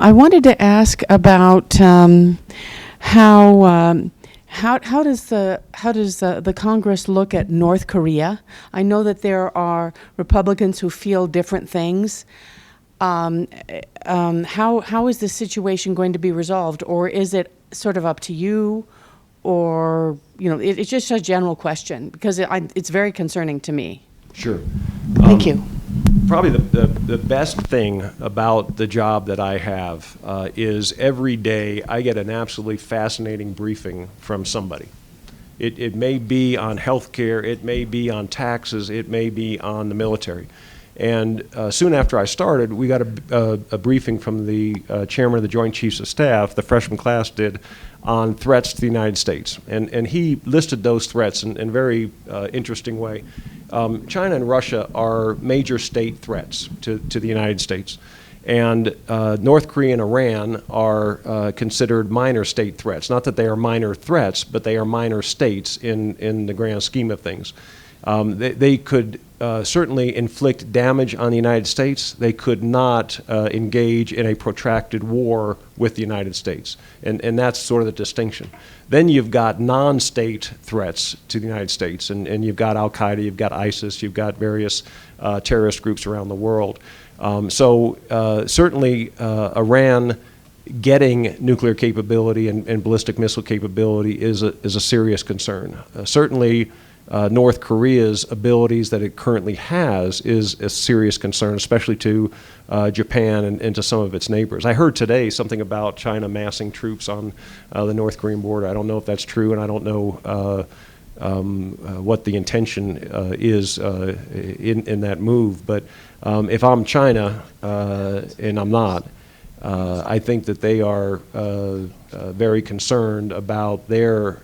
I wanted to ask about how does the Congress look at North Korea? I know that there are Republicans who feel different things. How is this situation going to be resolved, or is it sort of up to you, or it's just a general question because it's very concerning to me. Sure. Thank you. Probably the best thing about the job that I have is every day I get an absolutely fascinating briefing from somebody. It may be on healthcare, it may be on taxes, it may be on the military. And soon after I started, we got a briefing from the chairman of the Joint Chiefs of Staff, the freshman class did, on threats to the United States. And he listed those threats in a very interesting way. China and Russia are major state threats to the United States. And North Korea and Iran are considered minor state threats. Not that they are minor threats, but they are minor states in the grand scheme of things. They could certainly inflict damage on the United States. They could not engage in a protracted war with the United States. And that's sort of the distinction. Then you've got non-state threats to the United States. And you've got Al-Qaeda, you've got ISIS, you've got various terrorist groups around the world. Certainly Iran getting nuclear capability and ballistic missile capability is a serious concern. Certainly North Korea's abilities that it currently has is a serious concern, especially to Japan and to some of its neighbors. I heard today something about China massing troops on the North Korean border. I don't know if that's true, and I don't know what the intention is in that move. But if I'm China, and I'm not, I think that they are very concerned about their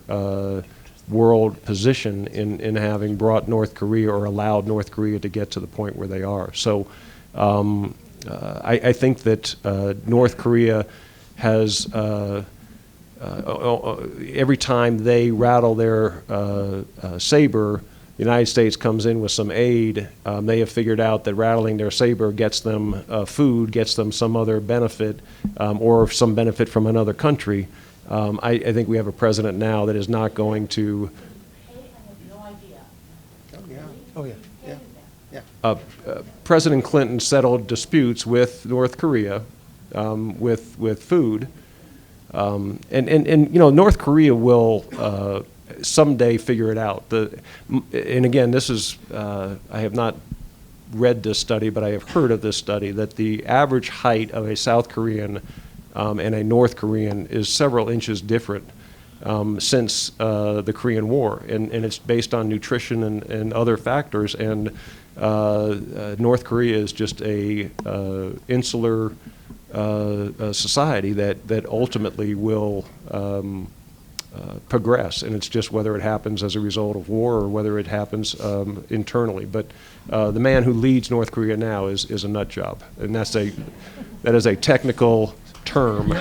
world position in having brought North Korea or allowed North Korea to get to the point where they are. So I think that North Korea has, every time they rattle their saber, the United States comes in with some aid. They have figured out that rattling their saber gets them food, gets them some other benefit, or some benefit from another country. I think we have a president now that is not going to. Oh yeah. President Clinton settled disputes with North Korea with food, and North Korea will someday figure it out. And again, this is I have not read this study, but I have heard of this study that the average height of a South Korean and a North Korean is several inches different since the Korean War, and it's based on nutrition and other factors. And North Korea is just a insular society that ultimately will progress, and it's just whether it happens as a result of war or whether it happens internally. But the man who leads North Korea now is a nut job, and that is a technical term.